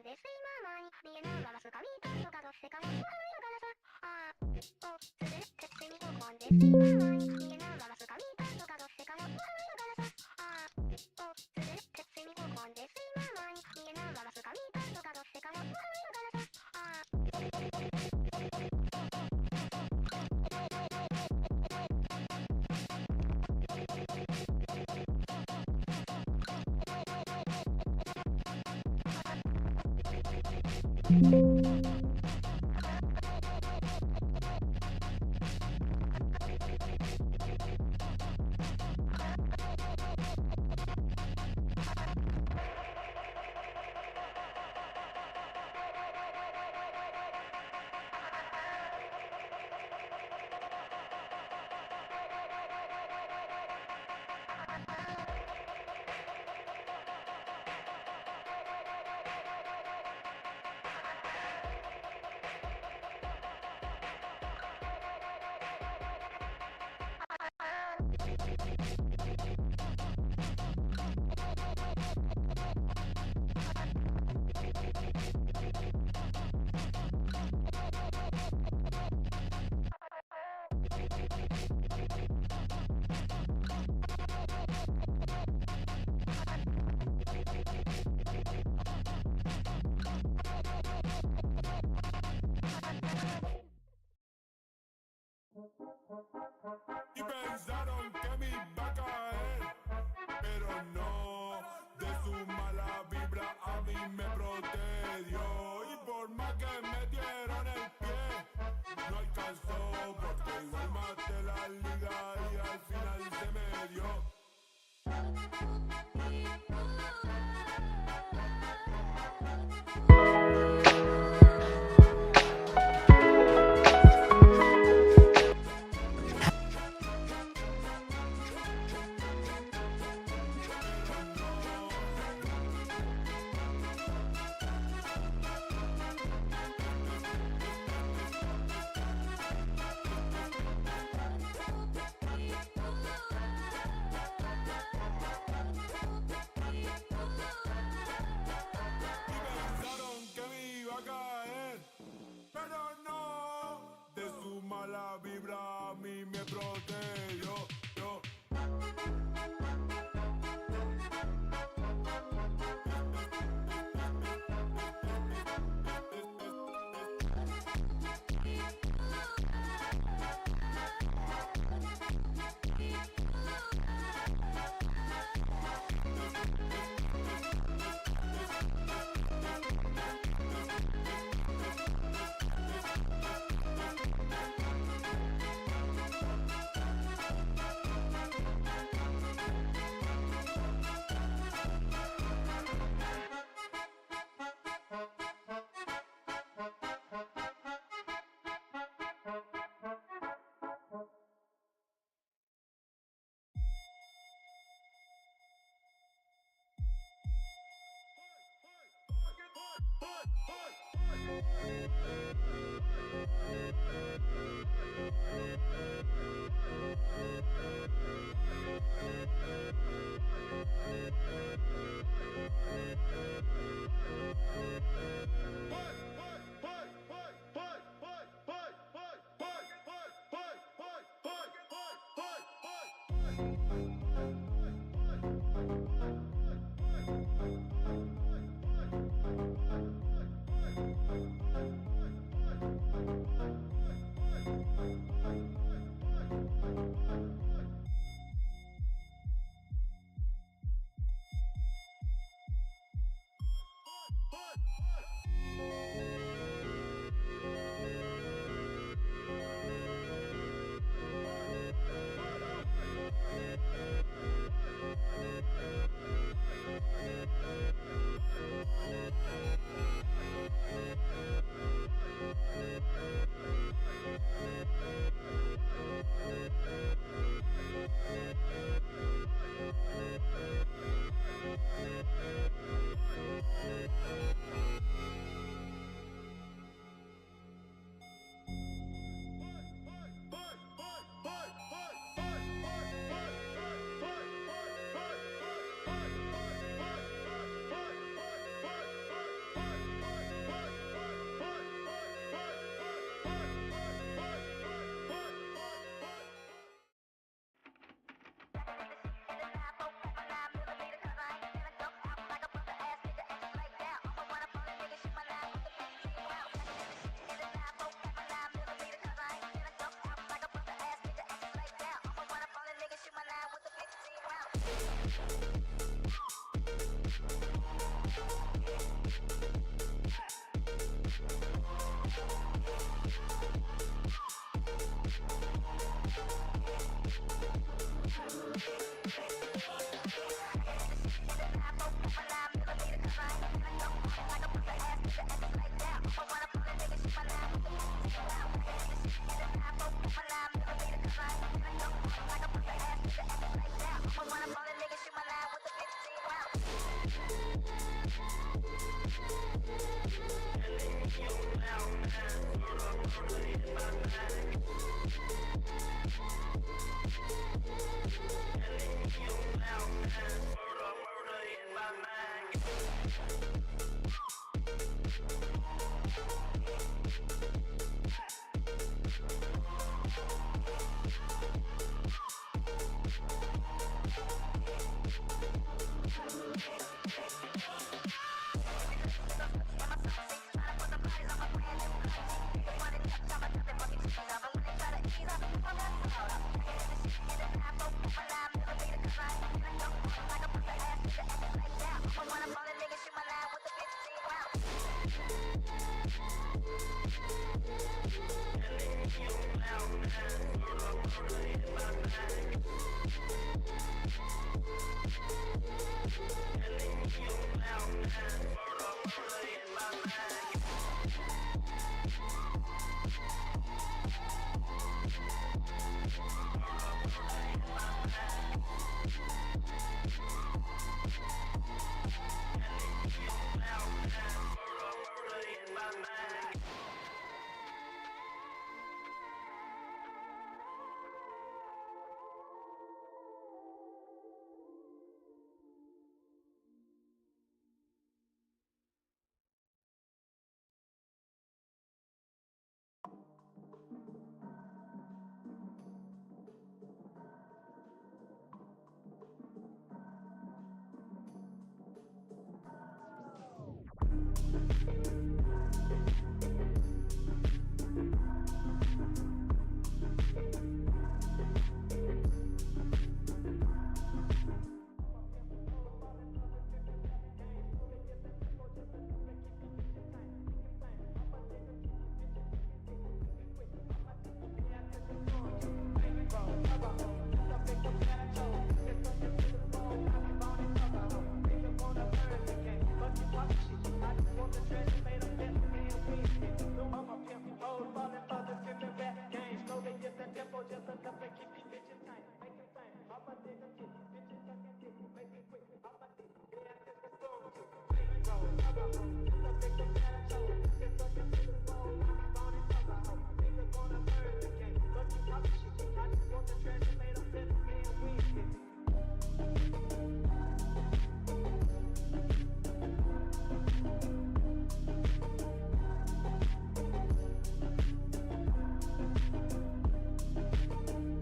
で睡魔に見えないわすかみたいとかどっせかも不安だからさおすれてつみごこんで睡魔に見えないわすかみたいとかどっせかも不安だからさおすれてつみごこんで睡魔に見えないわすかみたいとかどっせかも不安だからさY pensaron que me iba a caer, pero no, de su mala vibra a mí me protegió. Y por más que me dieron el pie, no alcanzó, porque igual maté la liga y al final se me dio. Pensaron que me iba a caer, pero no, de su mala vibra a mí me protegió. Yo.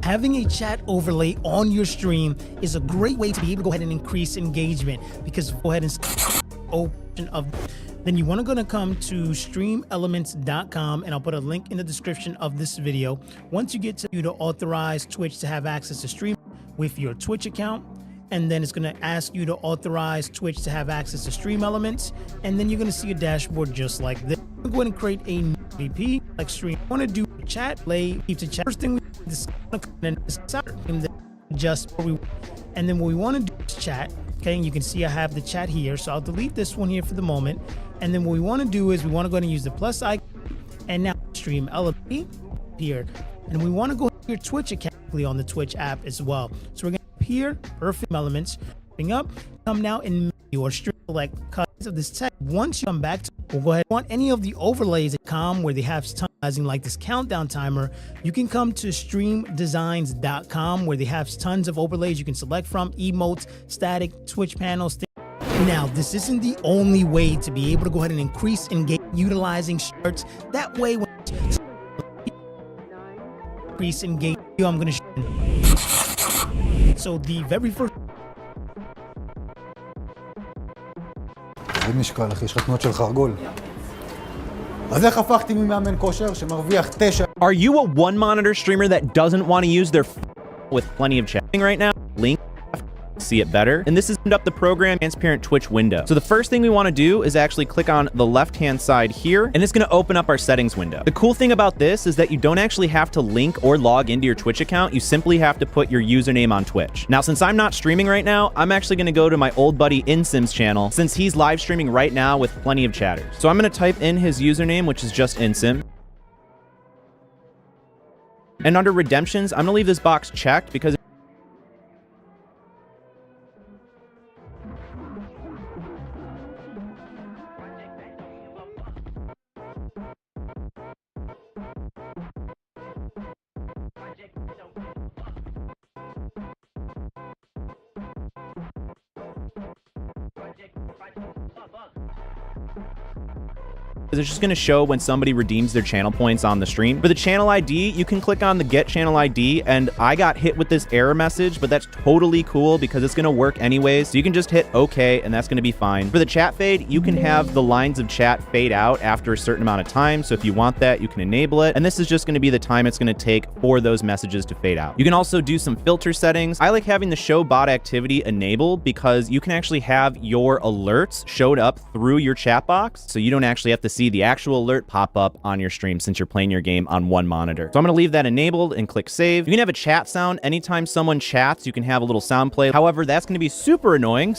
Having a chat overlay on your stream is a great way to be able to go ahead and increase engagement, because go ahead and open of then you want to come to streamelements.com, and I'll put a link in the description of this video. Once you get to you to authorize Twitch to have access to stream with your Twitch account, and then it's going to ask you to authorize Twitch to have access to Stream Elements, and then you're going to see a dashboard just like this. Go ahead and create a new VP like stream. Want to do chat, play, keep the chat. First thing we just and then what we want to do is chat. Okay, and you can see I have the chat here, so I'll delete this one here for the moment. And then what we want to do is we want to go ahead and use the plus icon, and now Stream Element here, and we want to go to your Twitch account on the Twitch app as well. So we're going to here, perfect elements, bring up, come now in your stream, select cuts of this text. Once you come back to, we'll go ahead. Want any of the overlays that come where they have sizing like this countdown timer, you can come to streamdesigns.com where they have tons of overlays you can select from, emotes, static, Twitch panels. Now, this isn't the only way to be able to go ahead and increase engagement utilizing shirts. That way, when increase engagement, I'm going to show you. So the very first. משקל, אחי, יש לך תנועות של חרגול. אז איך הפכתי ממאמן כושר שמרוויח 9? Are you a one monitor streamer that doesn't want to use their with plenty of chatting right now? Link see it better. And this has opened up the program transparent Twitch window. So the first thing we want to do is actually click on the left-hand side here, and it's going to open up our settings window. The cool thing about this is that you don't actually have to link or log into your Twitch account. You simply have to put your username on Twitch. Now, since I'm not streaming right now, I'm actually going to go to my old buddy InSim's channel, since he's live streaming right now with plenty of chatters. So I'm going to type in his username, which is just InSim. And under redemptions, I'm going to leave this box checked because it's just going to show when somebody redeems their channel points on the stream. For the channel ID, you can click on the get channel ID, and I got hit with this error message, but that's totally cool because it's going to work anyways. So you can just hit OK, and that's going to be fine. For the chat fade, you can have the lines of chat fade out after a certain amount of time. So if you want that, you can enable it. And this is just going to be the time it's going to take for those messages to fade out. You can also do some filter settings. I like having the show bot activity enabled because you can actually have your alerts showed up through your chat box. So you don't actually have to see the actual alert pop up on your stream since you're playing your game on one monitor. So I'm going to leave that enabled and click save. You can have a chat sound. Anytime someone chats, you can have a little sound play. However, that's going to be super annoying.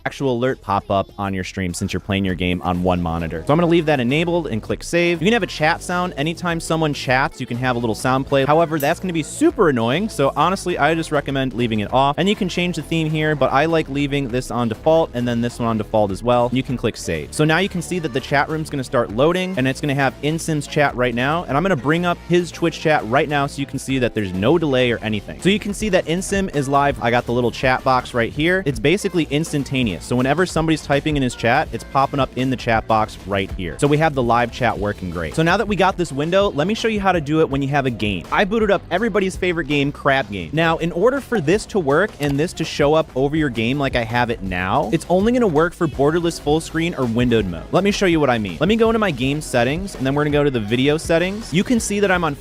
Actual alert pop up on your stream since you're playing your game on one monitor. So I'm going to leave that enabled and click save. You can have a chat sound. Anytime someone chats, you can have a little sound play. However, that's going to be super annoying. So honestly, I just recommend leaving it off. And you can change the theme here, but I like leaving this on default and then this one on default as well. You can click save. So now you can see that the chat room is going to start loading, and it's going to have InSim's chat right now. And I'm going to bring up his Twitch chat right now so you can see that there's no delay or anything. So you can see that InSim is live. I got the little chat box right here. It's basically instantaneous. So whenever somebody's typing in his chat, it's popping up in the chat box right here. So we have the live chat working great. So now that we got this window, let me show you how to do it when you have a game. I booted up everybody's favorite game, Crab Game. Now, in order for this to work and this to show up over your game like I have it now, it's only going to work for borderless full screen or windowed mode. Let me show you what I mean. Let me go into my game settings, and then we're going to go to the video settings. You can see that I'm on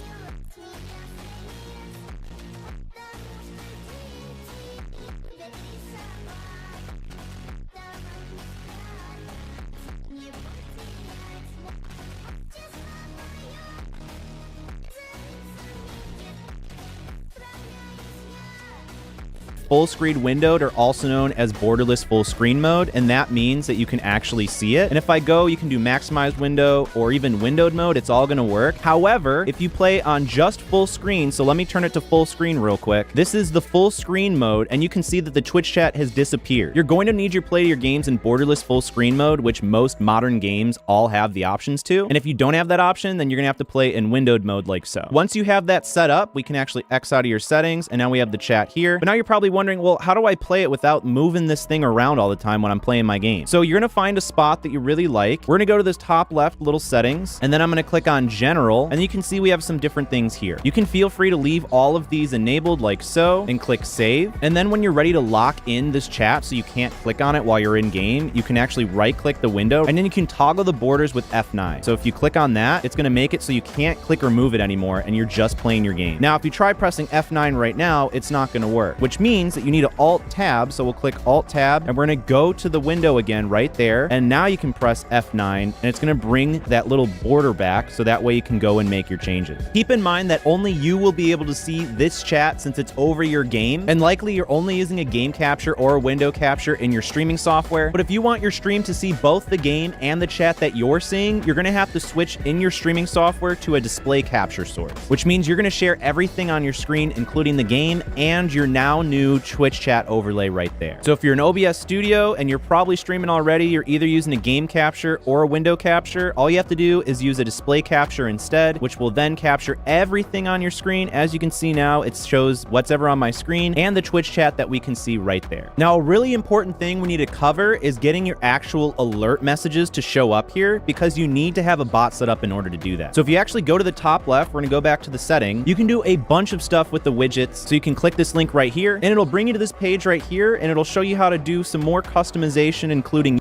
full screen windowed, or also known as borderless full screen mode, and that means that you can actually see it. And if I go, you can do maximized window or even windowed mode, it's all going to work. However, if you play on just full screen, so let me turn it to full screen real quick. This is the full screen mode, and you can see that the Twitch chat has disappeared. You're going to need to play your games in borderless full screen mode, which most modern games all have the options to. And if you don't have that option, then you're going to have to play in windowed mode like so. Once you have that set up, we can actually X out of your settings, and now we have the chat here. But now you're probably wondering, well, how do I play it without moving this thing around all the time when I'm playing my game? So you're going to find a spot that you really like. We're going to go to this top left little settings, and then I'm going to click on general, and you can see we have some different things here. You can feel free to leave all of these enabled like so, and click save. And then when you're ready to lock in this chat so you can't click on it while you're in game, you can actually right click the window, and then you can toggle the borders with F9. So if you click on that, it's going to make it so you can't click or move it anymore, and you're just playing your game. Now, if you try pressing F9 right now, it's not going to work, which means that you need to Alt-Tab. So we'll click Alt-Tab, and we're going to go to the window again right there. And now you can press F9, and it's going to bring that little border back, so that way you can go and make your changes. Keep in mind that only you will be able to see this chat since it's over your game, and likely you're only using a game capture or a window capture in your streaming software. But if you want your stream to see both the game and the chat that you're seeing, you're going to have to switch in your streaming software to a display capture source, which means you're going to share everything on your screen, including the game and your now new Twitch chat overlay right there. So if you're an OBS Studio and you're probably streaming already, you're either using a game capture or a window capture. All you have to do is use a display capture instead, which will then capture everything on your screen. As you can see now, it shows what's ever on my screen and the Twitch chat that we can see right there. Now, a really important thing we need to cover is getting your actual alert messages to show up here, because you need to have a bot set up in order to do that. So if you actually go to the top left, we're going to go back to the setting. You can do a bunch of stuff with the widgets. So you can click this link right here, and it'll bring you to this page right here, and it'll show you how to do some more customization, including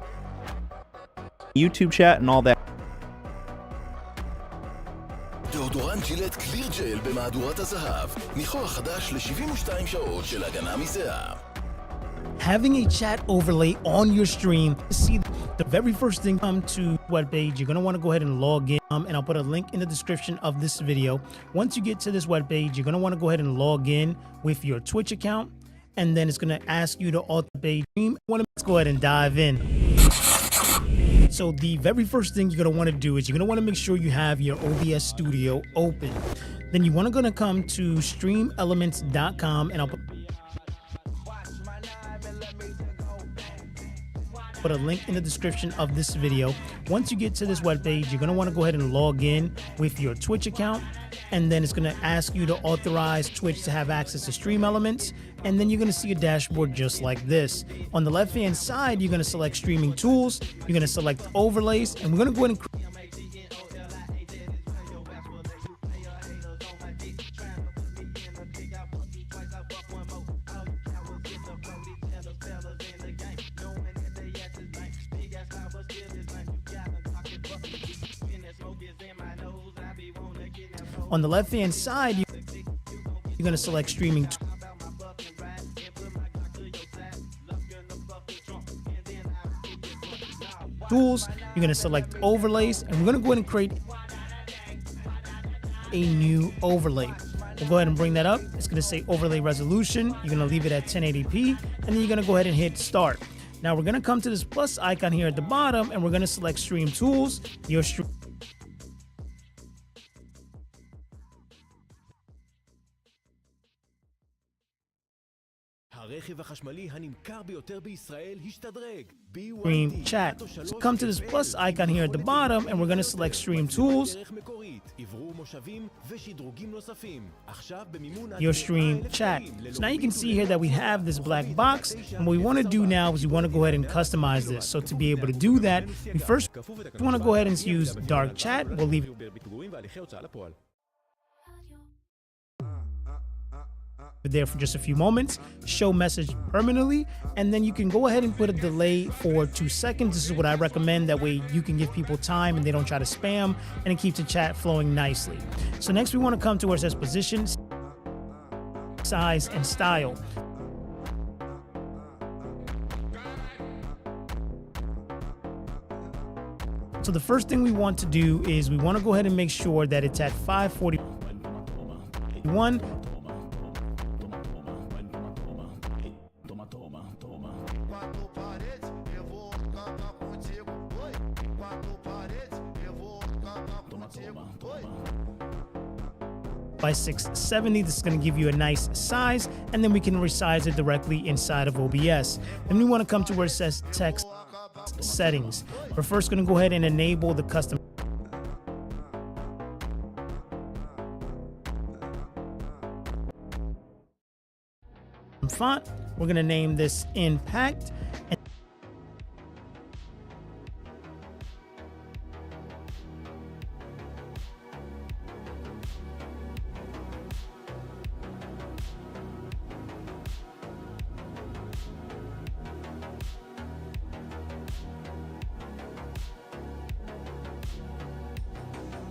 YouTube chat and all that. deodorante ג'ילט קליר ג'ל במהדורת הזהב. ניחוח חדש ל-72 שעות של הגנה מזיעה. Having a chat overlay on your stream, see the very first thing come to web page, you're going to want to go ahead and log in, and I'll put a link in the description of this video. Once you get to this web page, you're going to want to go ahead and log in with your Twitch account, and then it's going to ask you to author page stream. Let's go ahead and dive in. So the very first thing you're going to want to do is you're going to want to make sure you have your OBS Studio open. Then you want to come to streamelements.com, and I'll put a link in the description of this video. Once you get to this web page, you're going to want to go ahead and log in with your Twitch account, and then it's going to ask you to authorize Twitch to have access to Stream Elements, and then you're going to see a dashboard just like this. On the left hand side, you're going to select streaming tools, you're going to select overlays, and we're going to go ahead and on the left hand side, you're going to select streaming tools, you're going to select overlays, and we're going to go ahead and create a new overlay. We'll go ahead and bring that up. It's going to say overlay resolution. You're going to leave it at 1080p, and then you're going to go ahead and hit start. Now we're going to come to this plus icon here at the bottom, and we're going to select stream tools, your stream. הרכב החשמלי הנמכר ביותר בישראל השתדרג. Stream chat. So come to this plus icon here at the bottom, and we're going to select stream tools, your stream chat. So now you can see here that we have this black box, and what we want to do now is we want to go ahead and customize this. So to be able to do that, we first want to go ahead and use dark chat. We'll leave there for just a few moments, show message permanently, and then you can go ahead and put a delay for 2 seconds. This is what I recommend. That way you can give people time and they don't try to spam, and it keeps the chat flowing nicely. So next we want to come to where it says position, size, and style. So the first thing we want to do is we want to go ahead and make sure that it's at 541. By 670, this is going to give you a nice size, and then we can resize it directly inside of OBS. Then we want to come to where it says text settings. We're first going to go ahead and enable the custom font. We're going to name this Impact.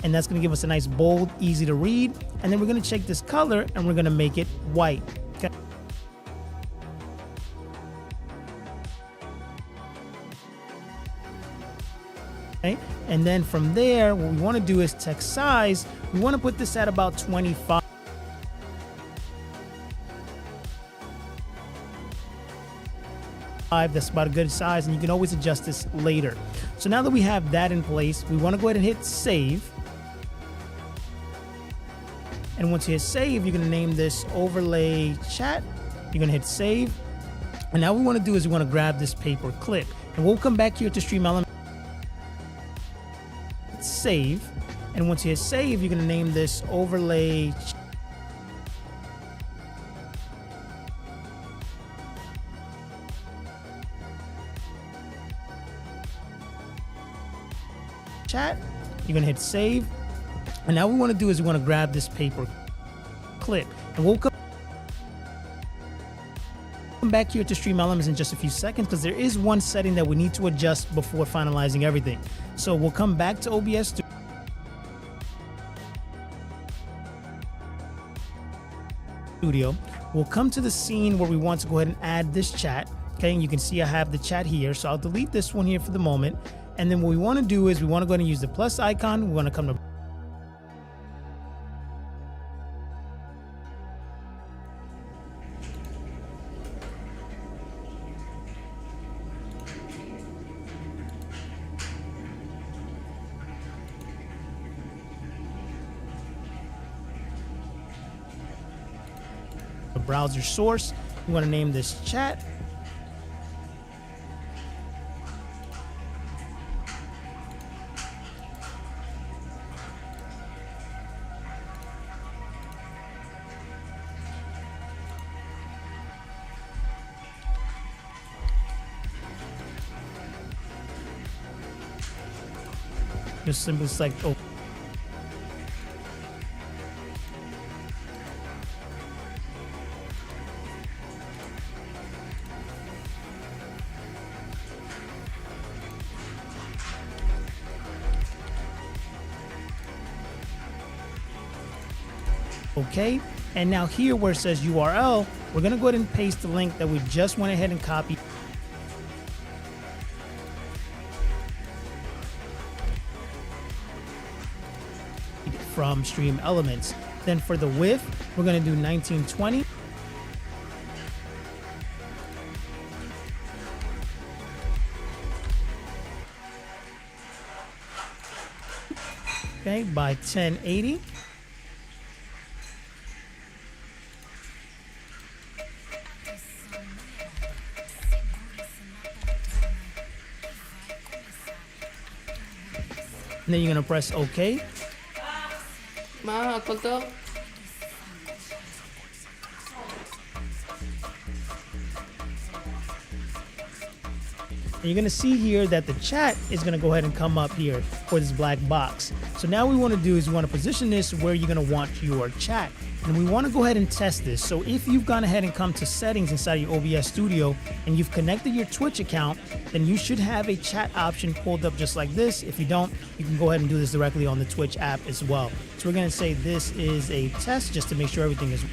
And that's going to give us a nice bold, easy to read. And then we're going to check this color, and we're going to make it white. Okay. Okay. And then from there, what we want to do is text size. We want to put this at about 25. That's about a good size, and you can always adjust this later. So now that we have that in place, we want to go ahead and hit save. And once you hit save, you're going to name this overlay chat. You're going to hit save. And now what we want to do is we want to grab this paper clip, and we'll come back here to Stream Elements. Save. And once you hit save, you're going to name this overlay chat. You're going to hit save. And now what we want to do is we want to grab this paper clip, and we'll come back here to Stream Elements in just a few seconds, because there is one setting that we need to adjust before finalizing everything. So we'll come back to OBS Studio. We'll come to the scene where we want to go ahead and add this chat. Okay, and you can see I have the chat here, so I'll delete this one here for the moment. And then what we want to do is we want to go ahead and use the plus icon. We want to come to the browser source. We want to name this chat. Just simply select oh. Okay, and now here where it says URL, we're gonna go ahead and paste the link that we just went ahead and copied from Stream Elements. Then for the width, we're gonna do 1920. Okay, by 1080. And then you're gonna press OK. מה, הכל טוב? And you're gonna see here that the chat is gonna go ahead and come up here for this black box. So now what we wanna do is we wanna position this where you're gonna want your chat. And we wanna go ahead and test this. So if you've gone ahead and come to settings inside your OBS Studio and you've connected your Twitch account, then you should have a chat option pulled up just like this. If you don't, you can go ahead and do this directly on the Twitch app as well. So we're gonna say this is a test just to make sure everything is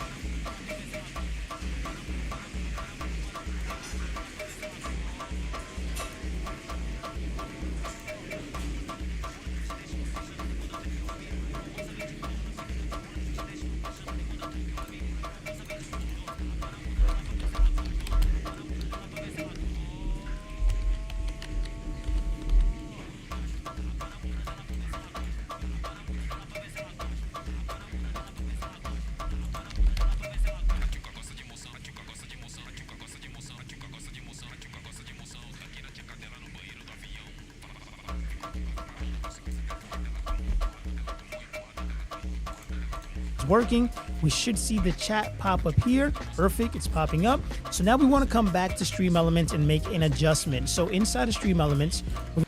working. We should see the chat pop up here. Perfect, it's popping up. So now we want to come back to Stream Elements and make an adjustment. So inside of Stream Elements, we're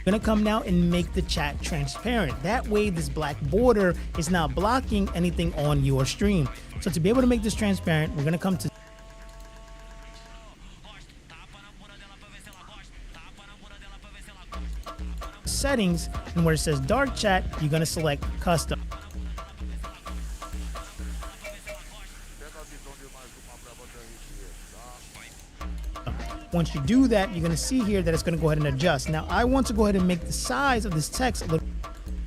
gonna come now and make the chat transparent. That way this black border is not blocking anything on your stream. So to be able to make this transparent, we're gonna come to settings, and where it says dark chat, you're gonna select custom. Once you do that, you're going to see here that it's going to go ahead and adjust. Now, I want to go ahead and make the size of this text a little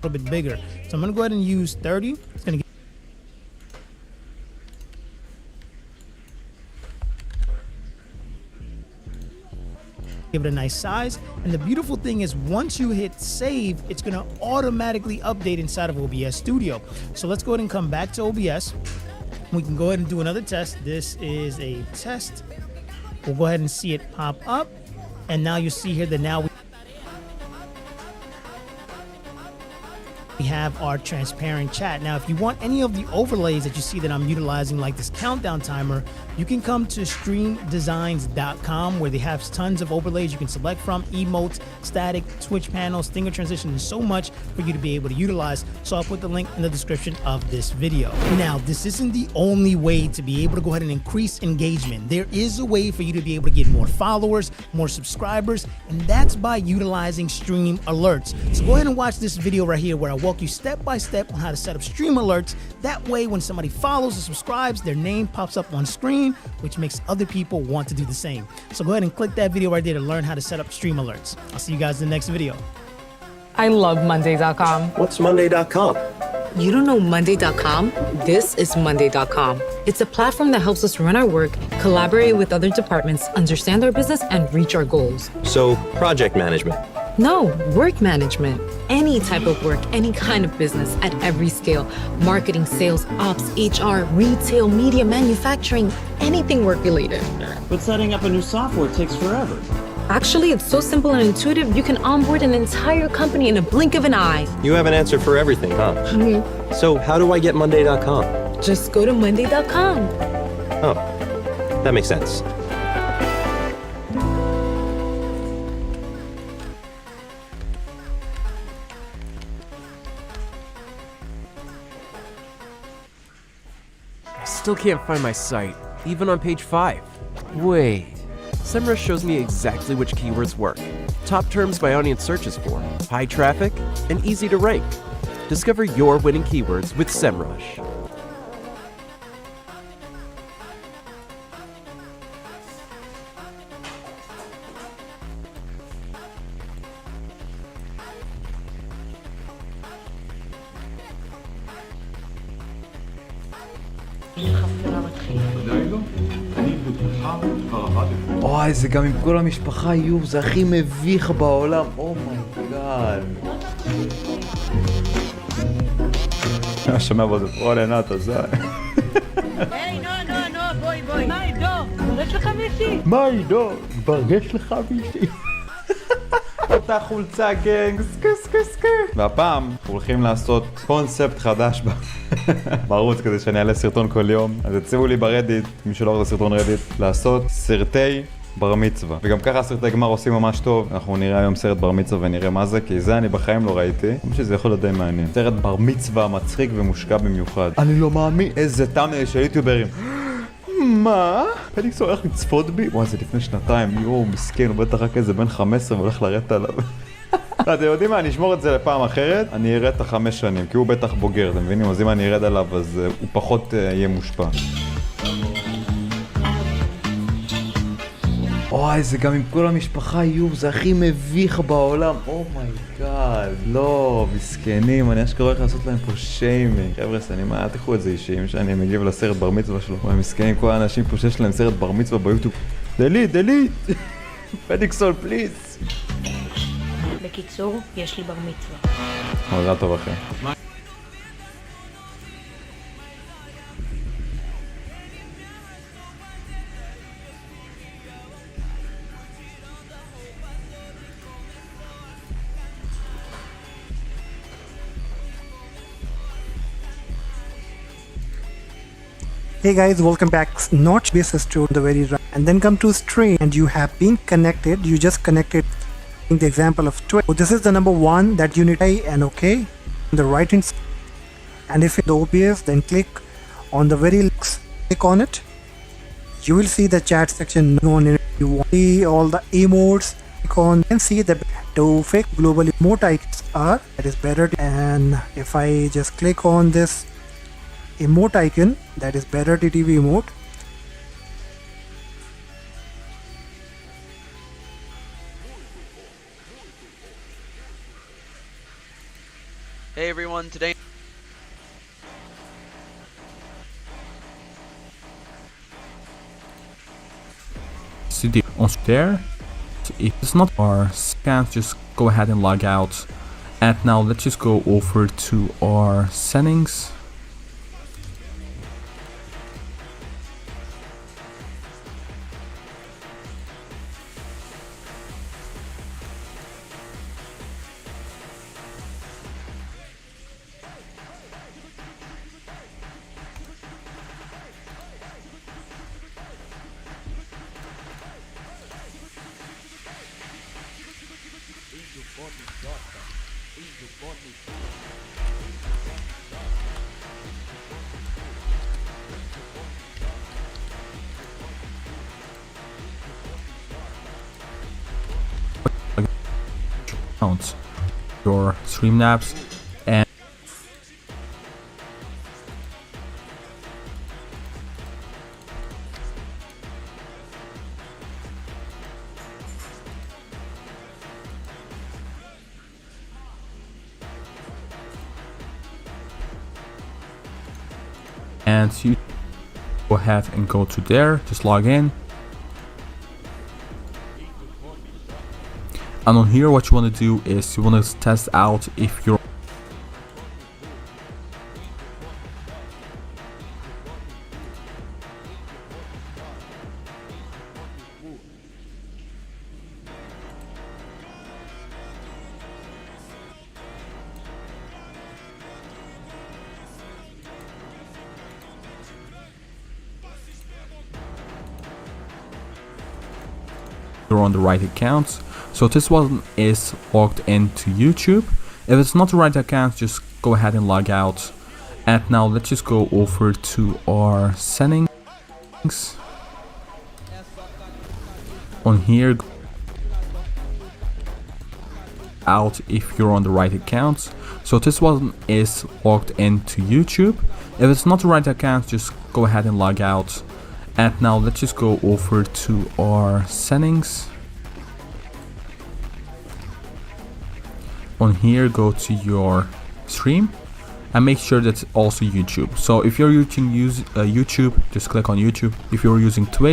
bit bigger. So I'm going to go ahead and use 30. It's going to give it a nice size. And the beautiful thing is once you hit save, it's going to automatically update inside of OBS Studio. So let's go ahead and come back to OBS. We can go ahead and do another test. This is a test. We'll go ahead and see it pop up. And now you see here that now we have our transparent chat. Now, if you want any of the overlays that you see that I'm utilizing, like this countdown timer, you can come to streamdesigns.com where they have tons of overlays you can select from, emotes, static, Twitch panels, stinger transition, and so much for you to be able to utilize. So I'll put the link in the description of this video. Now, this isn't the only way to be able to go ahead and increase engagement. There is a way for you to be able to get more followers, more subscribers, and that's by utilizing stream alerts. So go ahead and watch this video right here where I walk walk you step by step on how to set up stream alerts. That way, when somebody follows or subscribes, their name pops up on screen, which makes other people want to do the same. So go ahead and click that video right there to learn how to set up stream alerts. I'll see you guys in the next video. I love Monday.com. What's Monday.com? You don't know Monday.com? This is Monday.com. It's a platform that helps us run our work, collaborate with other departments, understand our business, and reach our goals. So, project management. No, work management. Any type of work, any kind of business at every scale. Marketing, sales, ops, HR, retail, media, manufacturing, anything work related. But setting up a new software takes forever. Actually, it's so simple and intuitive, you can onboard an entire company in a blink of an eye. You have an answer for everything, huh? Mm-hmm. So, how do I get Monday.com? Just go to Monday.com. Oh, that makes sense. I still can't find my site, even on page 5. Wait. SEMrush shows me exactly which keywords work. Top terms my audience searches for, high traffic, and easy to rank. Discover your winning keywords with SEMrush. אוי, זה גם עם כל המשפחה, יוב, זה הכי מביך בעולם. אומייגאד. אני שומע בו, זה פרול עינת, אז זה... היי, נו, בואי. מה עידו? יש לך מישהי? מה עידו? כבר יש לך מישהי? אותה חולצה גנג, סקר. והפעם אנחנו הולכים לעשות קונספט חדש בערוץ כדי שאני אעלה סרטון כל יום. אז הציבו לי ברדיט, מי שלא רואה סרטון רדיט, לעשות סרטי בר מצווה. וגם ככה סרטי גמר עושים ממש טוב. אנחנו נראה היום סרט בר מצווה ונראה מה זה, כי זה אני בחיים לא ראיתי. אני חושב שזה יכול להיות די מעניין. סרט בר מצווה מצחיק ומושקע במיוחד. אני לא מאמין, איזה תמנל של יוטיוברים. מה? פדיקסון הולך לצפות בי? וואי, זה לפני שנתיים, יואו, מסכן, הוא בטח רק איזה בן 15 והולך לרדת עליו. אתם יודעים מה, אני אשמור את זה לפעם אחרת, אני ארד את 5 שנים, כי הוא בטח בוגר, אתם מבינים? אז אם אני ארד עליו, אז הוא פחות יהיה מושפע. אוי, זה גם עם כל המשפחה, יוב, זה הכי מביך בעולם. אומייגאד, לא, מסכנים, אני אשכרה הולך לעשות להם פה שיימינג. חבר'ה, אל תקחו את זה אישיים שאני מגיב לסרט בר מצווה שלו. וואי, מסכנים, כל האנשים פה שיש להם סרט בר מצווה ביוטיוב. דלית! פדיקסון, פליז! בקיצור, יש לי בר מצווה. מזל טוב, אחי. Hey guys, welcome back. Notch basis to the very right, and then come to stream, and you have been connected. You just connected in the example of Twitch. So this is the number 1 that you need and OK on the right hand side. And if it's OBS, then click on the very links, click on it. You will see the chat section on it. You want to see all the emotes. Click on and see the fake global emote icons are that is better. And if I just click on this emote icon, that is better TTV emote. Hey everyone, today CD on there. If it's not our scan, just go ahead and log out. And now let's just go over to our settings. Your Streamlabs and and you go ahead and go to there, just log in. And on here what you want to do is you want to test out if you're on the right account. So this one is logged into YouTube. If it's not the right account, just go ahead and log out. And now let's just go over to our settings. On here, out if you're on the right account. So this one is logged into YouTube. If it's not the right account, just go ahead and log out. And now let's just go over to our settings. On here, go to your stream and make sure that's also YouTube. So if you're using YouTube, just click on YouTube. If you're using Twitch,